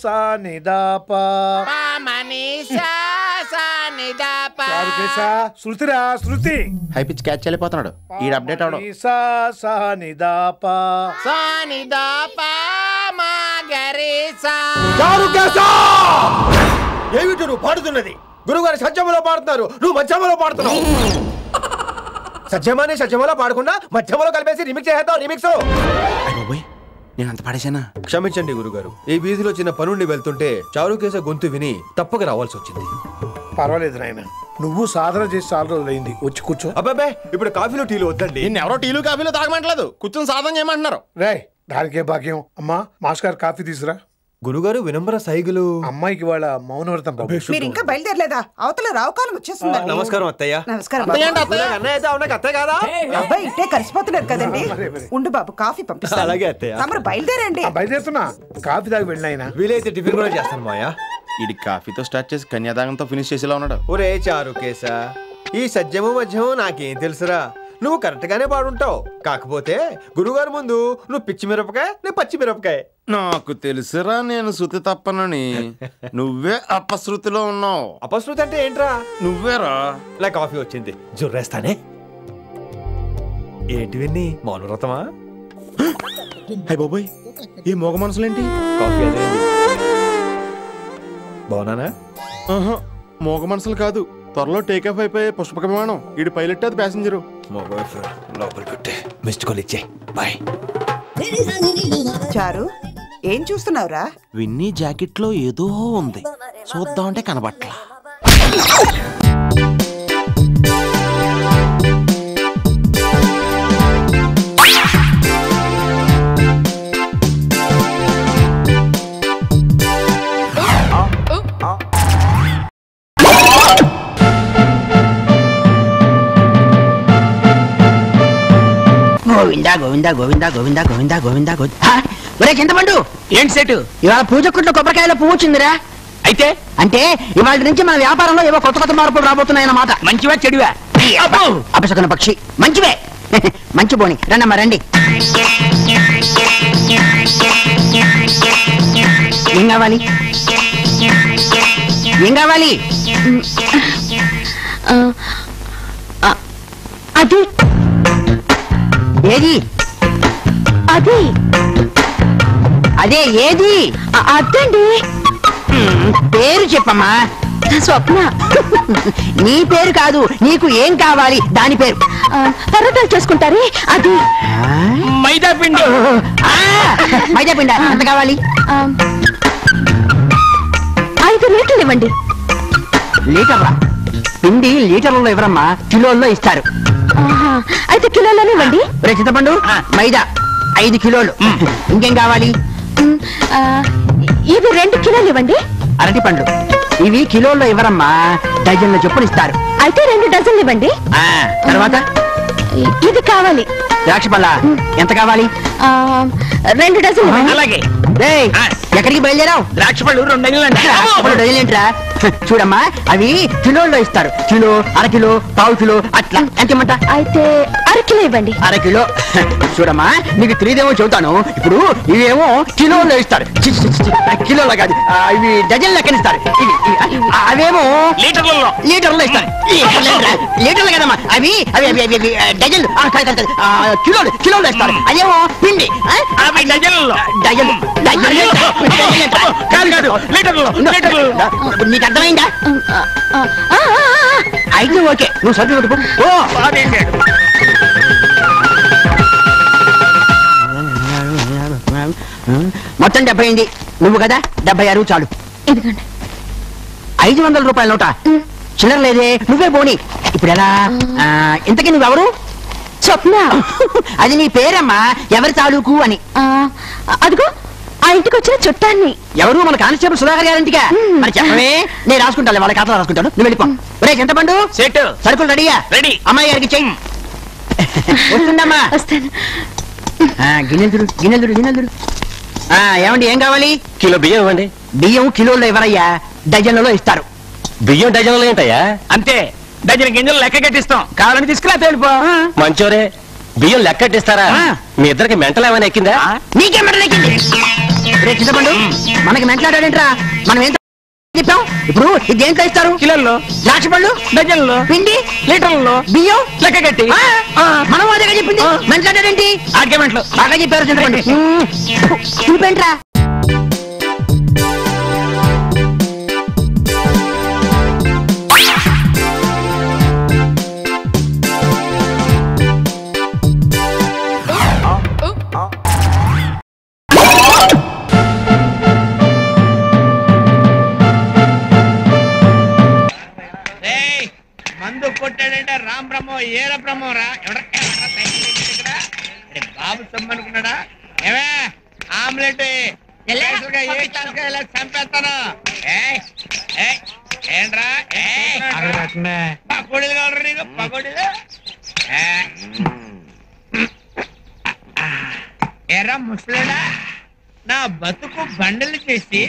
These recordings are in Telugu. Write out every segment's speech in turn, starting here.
సా ని దా పా శృతిరా శృతి హై పిచ్ క్యాచ్ వెళ్ళిపోతున్నాడు ఈ అప్డేట్ అవడం సా ని దా పా ఏమిటి నువ్వు పాడుతున్నది? గురుగారు సత్యములో పాడుతున్నారు, నువ్వు మధ్యమలో పాడుతున్నావు. సత్యమానే సత్యమలో పాడకుండా మధ్యమలో కలిపేసి రిమిక్స్ చేద్దాం. రిమిక్స్ నేను అంత పాడేశానా? క్షమించండి గురుగారు, ఈ వీధిలో చిన్న పనుండి వెళ్తుంటే చారుకేశ గొంతు విని తప్పక రావాల్సి వచ్చింది. పర్వాలేదు నాయన, నువ్వు సాధన చేసి చాలా రోజులైంది, వచ్చి కూర్చో. అబ్బాబే ఇప్పుడు కాఫీలో టీలు వద్దండి. ఎవరో టీలు కాఫీలు తాగమంటలేదు, కూర్చొని సాధన చేయమంటున్నారు. రే దానికే భాగ్యం. అమ్మా మాస్టర్ కాఫీ తీసురా. గురుగారు వినమ్ర సైగులు. అమ్మాయికి వాళ్ళ మౌనవ్రతం. మీరు ఇంకా బయలుదేరలేదా? అవతల రావుకాలం వచ్చేస్తుంది. నమస్కారం అత్తయ్య. నమస్కారం. అబ్బాయి ఇట్టే కలిసిపోతున్నారు కదండి. ఉండు బాబు, కాఫీ పంపిస్తాను. అలాగే అత్తయ్య. తమరు బయలుదేరండి. బయలుదేరుతున్నా, కాఫీ తాగి వెళ్ళినాయన. వీలైతే టిఫిన్ కూడా చేస్తాను మాయా. ఇది కాఫీతో స్టార్ట్ చేసి కన్యాదానంతో ఫినిష్ చేసేలా ఉన్నాడు. ఒరే చారుకేశ, ఈ సత్యము మధ్యము నాకేం తెలుసురా? నువ్వు కరెక్ట్ గానే పాడుంటావు, కాకపోతే గురుగారు ముందు నువ్వు పిచ్చి మిరపకాయ, నేను పచ్చి మిరపకాయ. నాకు తెలుసురా నేను శృతి తప్పనని. నువ్వే అపశృతిలో ఉన్నావు. అపశృతి అంటే ఏంట్రా? నువ్వేరా. ఇలా కాఫీ వచ్చింది, జుర్రేస్తానే. ఏంటి విన్ని, మౌనవ్రతమా? హై బాబోయ్, ఈ మోగ మనసులేంటి? కాఫీ అదే బాగున్నానా? మోగ మనసులు కాదు, త్వరలో టేకాఫ్ అయిపోయే పుష్పక విమానం. ఈడు పైలట్, అది ప్యాసింజరు. లోపలికి మిస్డ్ కాల్ ఇచ్చే. బాయ్. చారు, ఏం చూస్తున్నావురా? విన్నీ జాకెట్ లో ఏదో ఉంది, చూద్దామంటే కనబట్లా. గోవిందా గోవిందా గోవిందా గోవిందా గోవిందా గోవిందా గోవిందా. ఒరే చింతపండు, ఏంటి సెటు? ఇవాళ పూజ కుట్లో కొబ్బరికాయలో పువ్వు వచ్చిందిరా. అయితే అంటే ఇవాళ నుంచి మన వ్యాపారంలో ఏవో కొత్త కొత్త మార్పులు రాబోతున్నాయన్నమాట. మంచివా చెడువా? అపశకున పక్షి. మంచివే. మంచి బోని. రండమ్మా రండి. ఏం కావాలి? ఏం కావాలి? అది ఏది? అది అదే ఏది? అదండి. పేరు చెప్పమ్మా. స్వప్న. నీ పేరు కాదు, నీకు ఏం కావాలి దాని పేరు. పర్వతాలు చేసుకుంటారే అది. మైదా పిండి. మైదా పిండి ఎంత కావాలి? 5 లీటర్లు ఇవ్వండి. లీటర్లా? పిండి లీటర్లలో ఇవ్వరమ్మా, కిలోల్లో ఇస్తారు. అయితే కిలోలోనే ఇవ్వండి. రే చింతపండు, మైదా 5 కిలోలు. ఇంకేం కావాలి? ఇవి 2 కిలోలు ఇవ్వండి. అరటి పండ్లు ఇవి కిలోల్లో ఇవ్వరమ్మా, డజన్ల చొప్పున ఇస్తారు. అయితే 2 డజన్లు ఇవ్వండి. తర్వాత ఇది కావాలి. ద్రాక్ష పళ్ళ ఎంత కావాలి? 2 డజన్లు. అలాగే. ఎక్కడికి బయలుదేరావు? ద్రాక్ష పళ్ళు 2 డజన్లు ఏంట్రా? చూడమ్మా, అవి కిలోల్లో ఇస్తారు. కిలో, అరకిలో, పావు కిలో అట్లా. ఎంత ఇమ్మంట? అయితే అరకిలో ఇవ్వండి. అరకిలో. చూడమ్మా, నీకు తెలియదేమో చెబుతాను. ఇప్పుడు ఇవేమో కిలోల్లో ఇస్తారు. కిలోలో కాదు, ఇవి డజన్ లెక్కనిస్తారు. అవేమో లీటర్లో ఇస్తారు. లీటర్లు కదమ్మా, అవి అవి అవి అవి డజన్లు. కిలోలో ఇస్తారు. అదేమో పిండి. డజన్ నీకు అర్థమైందా? అయితే ఓకే, నువ్వు సర్ది కొట్టుకో. మొత్తం 70 అయింది. నువ్వు కదా 76 చాలు. 500 రూపాయల నోట. చిల్లర లేదే, నువ్వే పోనీ. ఇప్పుడు ఎలా? ఇంతకీ నువ్వెవరు? స్వప్న. అది నీ పేరమ్మా, ఎవరి తాలూకు అని. అదిగో ఆ ఇంటికి వచ్చిన చుట్టాన్ని. ఎవరు? మన కానిస్టేబుల్ సుధాకర్ గారింటిగా. మరి చెప్పవే, నేను రాసుకుంటాను, వాళ్ళ ఖాతాలో రాసుకుంటాను. నువ్వు వెళ్ళిపో. ఒరే చింతపండు, సరుకులు రెడీయా? రెడీ. అమ్మాయి గారికి చెయ్యి. వస్తుందమ్మా. గిన్నెలు గిన్నెలు. ఏమండి, ఏం కావాలి? కిలో బియ్యం ఇవ్వండి. బియ్యం కిలోల్లో ఎవరయ్యా, డజన్లలో ఇస్తారు. బియ్యం డజన్లో ఏంటయ్యా? అంతే, డజన్ గింజలు లెక్క కట్టిస్తాం. కావాలని తీసుకురా. తేలిపో. మంచోరే, బియ్యం లెక్కట్టిస్తారా? మీ ఇద్దరికి మెంటలు ఏమైనా ఎక్కిందా? నీకే మెంటలు ఎక్కింది? రే చింతపండు మనకి మెంట్లాడాడేంట్రా మనం ఏం చెప్పాం ఇప్పుడు ఇది దేంట్లో ఇస్తారు కిలోల్లో ద్రాక్ష పళ్ళు డజన్లో పిండి లీటర్లలో బియ్యం లెక్క కట్టి మనం అదే చెప్పింది మెంట్లాడాడేంటి ఆర్గ్యుమెంట్లు బాగా చెప్పారు చింతపండు చూపేంట్రా మందు కొట్టాడంటే రామ్ బ్రహ్మో ఏర బ్రహ్మో రా బాబు సమ్మనుకున్నాడా ఏమే ఆమ్లెట్ చంపేస్తాను ఏంట్రా పకోడీలు కావాలి నీకు పకోడీలు ఎరా ముసలిడా నా బతుకు బండలు చేసి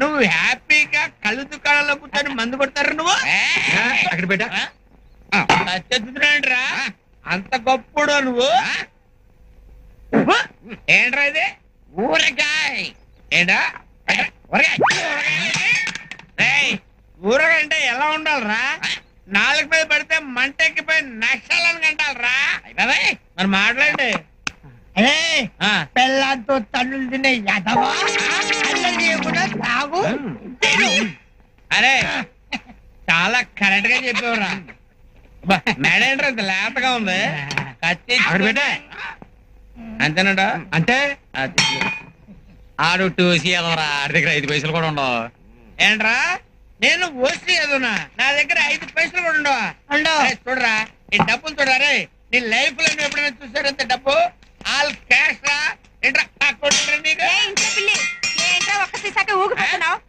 నువ్వు హ్యాపీగా కళ్ళు దుకాణంలో కూర్చొని మందు కొడతారు నువ్వు అక్కడ పెట్టా చెప్తున్నాంట్రా అంత గొప్పడు నువ్వు ఏంట్రా ఇది ఊరగాయ ఏంటా ఊరగాయ అంటే ఎలా ఉండాలరా నాలుగు మీద పడితే మంటెక్కిపోయి నష్టాలని కంటాలరా మరి మాట్లాడండి పెళ్ళంతో తన్నులు తినే యదవా తాగు అరే చాలా కరెక్ట్ గా చెప్పేవరా మేడేంట్రా ఇంత లేతగా ఉంది కత్తి అంతేనడా అంటే ఆడు టూసి ఎదవరా ఆడి దగ్గర 5 పైసలు కూడా ఉండవు ఏంట్రా నేను ఓసి ఎదునా నా దగ్గర 5 పైసలు కూడా ఉండవా చూడరా ఈ డబ్బులు చూడరా నీ లైఫ్ లో నువ్వు ఎప్పుడైనా చూసారంత డబ్బు ఆల్ క్యాష్ రా ఏంట్రా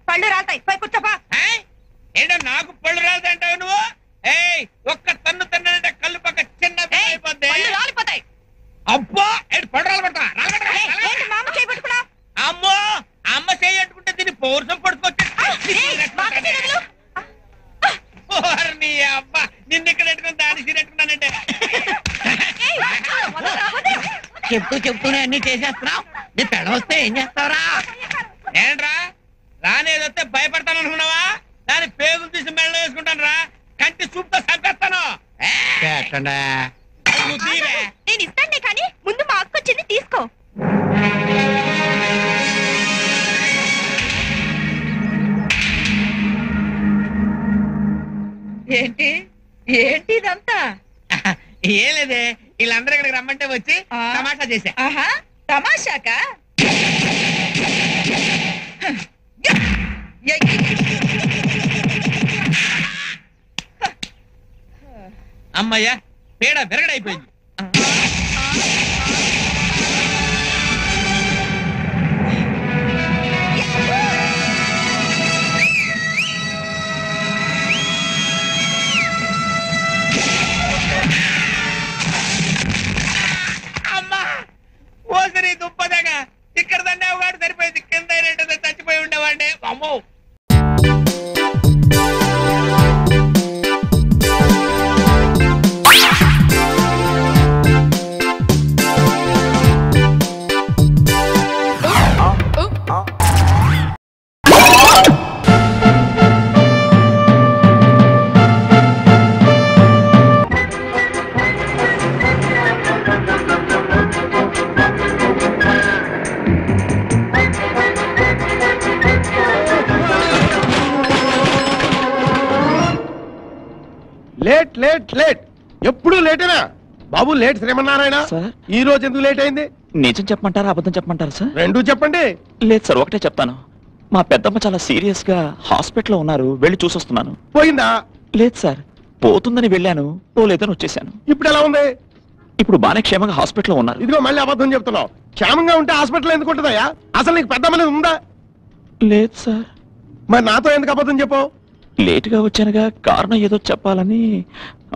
పళ్ళు రాతాయి ఏంటో నాకు పళ్ళు రాతాయి అంటావు నువ్వు ఒక్క తన్ను తన్నంటే కళ్ళు పక్క చిన్న అయిపోతాయి అబ్బో పళ్ళు రాలబడతా అమ్మో అమ్మ చేయట్టుకుంటే దీన్ని పౌరుషం పడుకోవచ్చు నీ అబ్బా నిన్ను ఇక్కడ ఎట్టుకుని దాన్ని సీరెట్టుకున్నానంటే చెప్తూనే అన్ని చేసేస్తున్నావు నీ పెళ్ళ వస్తే ఏం చేస్తావురా ఏంట్రా రానేదొస్తే భయపడతాను అనుకున్నావా దాని పేగులు తీసి మెళ్ళ వేసుకుంటాను రా కంటి చూపుతో చంపేస్తాను నేను ఇస్తానే కానీ ముందు మా అక్క వచ్చింది తీసుకో ఏంటి ఏంటి ఇదంతా ఏం లేదే వీళ్ళందరూ ఇక్కడికి రమ్మంటే వచ్చి తమాషా చేశా తమాషాకా అమ్మయ్యా పేడ విరగడైపోయింది అమ్మా ఓసరి దుప్పదగా ఇక్కడ దండే ఒకటి సరిపోయింది కింద చచ్చిపోయి ఉండేవాడి అమ్మో లేట్ లేట్ లేట్ ఎప్పుడు లేటేనా బాబు లేట్ శ్రీమన్నారాయణ ఈ రోజు ఎందుకు లేట్ అయింది నిజం చెప్పమంటారా అబద్ధం చెప్పమంటారా సార్ రెండు చెప్పండి లేదు సార్ ఒకటే చెప్తాను మా పెద్దమ్మ చాలా సీరియస్ గా హాస్పిటల్లో ఉన్నారు వెళ్ళి చూసొస్తున్నాను పోయిందా లేదు సార్ పోతుందని వెళ్ళాను పోలేదని వచ్చేసాను ఇప్పుడు ఎలా ఉంది ఇప్పుడు బానే క్షేమంగా హాస్పిటల్లో ఉన్నారు ఇదిగో మళ్ళీ అబద్ధం చెప్తున్నావు క్షేమంగా ఉంటే హాస్పిటల్ ఎందుకు ఉంటుందయ్యా అసలు నీకు పెద్దమ్మనేది ఉందా లేదు సార్ మరి నాతో ఎందుకు అబద్ధం చెప్పావు లేటుగా వచ్చానుగా కారణం ఏదో చెప్పాలని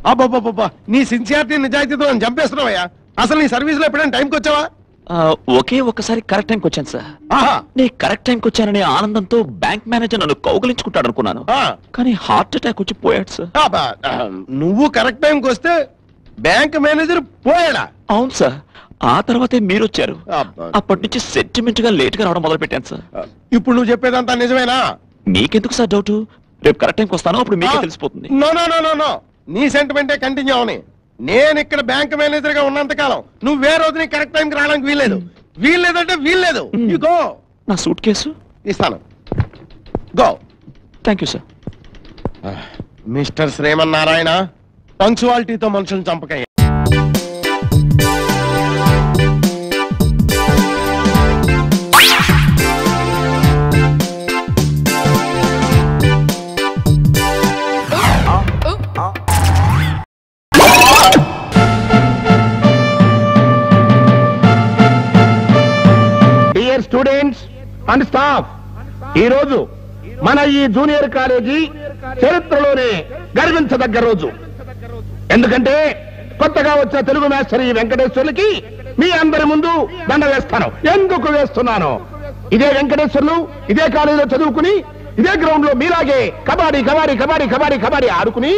అబ్బాబ్బాబ్బా నీ సిన్సియారిటీ నిజాయితీతో నన్ను చంపేస్తున్నావయ్యా అసలు నీ సర్వీస్ లో ఎప్పుడైనా టైంకి వచ్చావా ఒకే ఒక్కసారి కరెక్ట్ టైంకి వచ్చాను సార్ ఆహా నేను కరెక్ట్ టైంకి వచ్చాననే ఆనందంతో బ్యాంక్ మేనేజర్ నన్ను కౌగిలించుకుంటాడు అనుకున్నాను కానీ హార్ట్ అటాక్ వచ్చి పోయాడు సార్ నువ్వు కరెక్ట్ టైంకి వస్తే బ్యాంక్ మేనేజర్ పోయాడా అవును సార్ ఆ తర్వాతే మీరు వచ్చారు. అబ్బా. అప్పటి నుంచి సెంటిమెంట్ గా లేట్ గా రావడం మొదలు పెట్టాను సార్. ఇప్పుడు నువ్వు చెప్పేదంతా నిజమేనా? మీకెందుకు సార్ డౌట్? రేపు కరెక్ట్ టైంకి వస్తాను, అప్పుడు మీకే తెలిసిపోతుంది. No no no no no, నీ సెంటిమెంటే కంటిన్యూ అవని. నేను ఇక్కడ బ్యాంక్ మేనేజర్ గా ఉన్నంత కాలం నువ్వు వేరే రోజు నీ కరెక్ట్ టైంకి రావడానికి వీల్లేదు. వీల్లేదంటే వీల్లేదు. You go. నా సూట్ కేసు ఇస్తాను. Go. Thank you sir. Mister Srimannarayana, పంక్చువాలిటీతో మనుషులను చంపకయ్య. డియర్ స్టూడెంట్స్ అండ్ స్టాఫ్, ఈ రోజు మన ఈ జూనియర్ కాలేజీ చరిత్రలోనే గర్వించదగ్గ రోజు. ఎందుకంటే కొత్తగా వచ్చిన తెలుగు మాస్టర్ ఈ వెంకటేశ్వర్లకి మీ అందరి ముందు దండ వేస్తాను. ఎందుకు వేస్తున్నాను? ఇదే వెంకటేశ్వర్లు ఇదే కాలేజీలో చదువుకుని ఇదే గ్రౌండ్ లో మీలాగే కబడ్డీ కబడ్డీ కబడ్డీ కబడ్డీ కబడ్డీ ఆడుకుని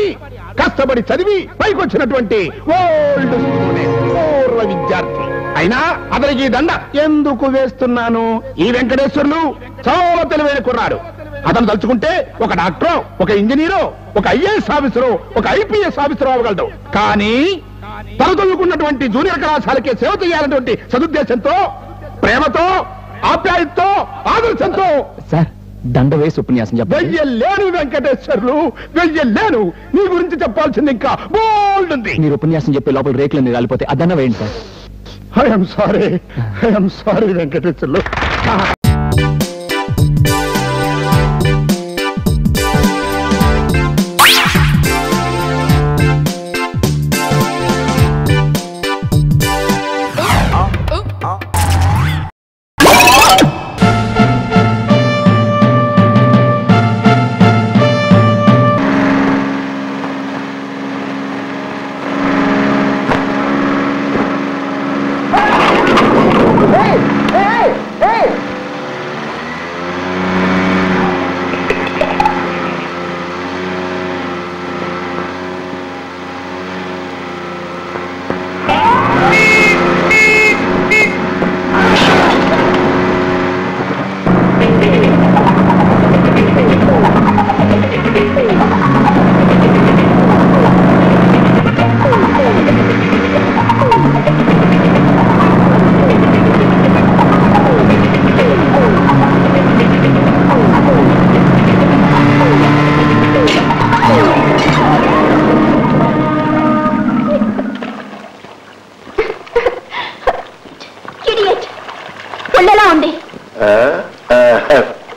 కష్టపడి చదివి పైకి వచ్చినటువంటి ఓల్డ్ స్టూడెంట్, పూర్వ విద్యార్థి. అయినా అతనికి దండ ఎందుకు వేస్తున్నాను? ఈ వెంకటేశ్వర్లు చాలా తెలివైన కుర్రాడు. అతను తలుచుకుంటే ఒక డాక్టరో, ఒక ఇంజనీరో, ఒక ఐఏఎస్ ఆఫీసరో, ఒక ఐపీఎస్ ఆఫీసరో అవ్వగలడు. కానీ తన చదువుకున్నటువంటి జూనియర్ కళాశాలకే సేవ చేయాలన్నటువంటి సదుద్దేశంతో, ప్రేమతో, ఆప్యాయతతో, ఆదర్శంతో సార్ దండ వేసి ఉపన్యాసం చెప్పండి. వెయ్యలేను వెంకటేశ్వర్లు, వెయ్యలేను. నీ గురించి చెప్పాల్సింది ఇంకా బోల్డ్ ఉంది. మీరు ఉపన్యాసం చెప్పే లోపల రేకులన్నీ రాలిపోతే అదన్న వేయండి సార్. I'm sorry Venkateswarlu.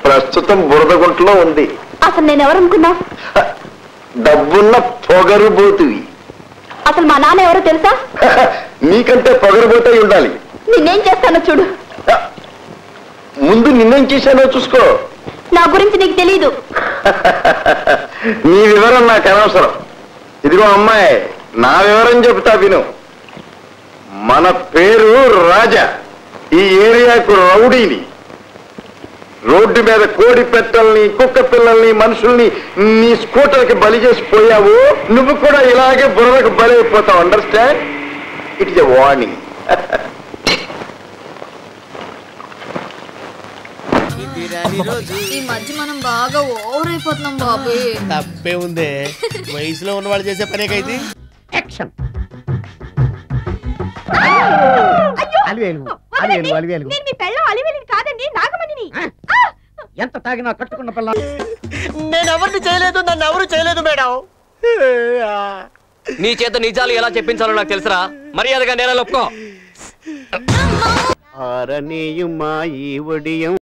ప్రస్తుతం బురదగుంటలో ఉంది. అసలు నేను ఎవరనుకున్నా? డబ్బున్న పొగరుబోతువి. అసలు మా నాన్న ఎవరో తెలుసా? నీకంటే పొగరుబోతై ఉండాలి. నిన్నేం చేస్తానో చూడు. ముందు నిన్నేం చేశానో చూసుకో. నా గురించి నీకు తెలీదు. నీ వివరం నాకు అనవసరం. ఇదిగో అమ్మాయి, నా వివరం చెబుతా విను. మన పేరు రాజా. ఈ ఏరియాకు రౌడీని. రోడ్డు మీద కోడి పెట్టల్ని, కుక్క పిల్లల్ని, మనుషుల్ని నీ స్కూటర్కి బలి చేసి పోయావు. నువ్వు కూడా ఇలాగే బుర్రకు బలైపోతావు. Understand? It is a warning. ఈ మధ్య మనం బాగా ఓవర్ అయిపోతున్నాం బాబు. తప్పే ఉందే, వయసులో ఉన్న వాళ్ళు చేసే పనేకైతే. యాక్షన్. ఎంత తాగినా కట్టుకున్న పిల్ల. నేను ఎవరిని చేయలేదు, నన్ను ఎవరు చేయలేదు మేడం. నీ చేత నిజాలు ఎలా చెప్పించాలో నాకు తెలుసురా. మర్యాదగా నేల ఒప్పుకో. ఆరనీయుమా ఈ ఒడియం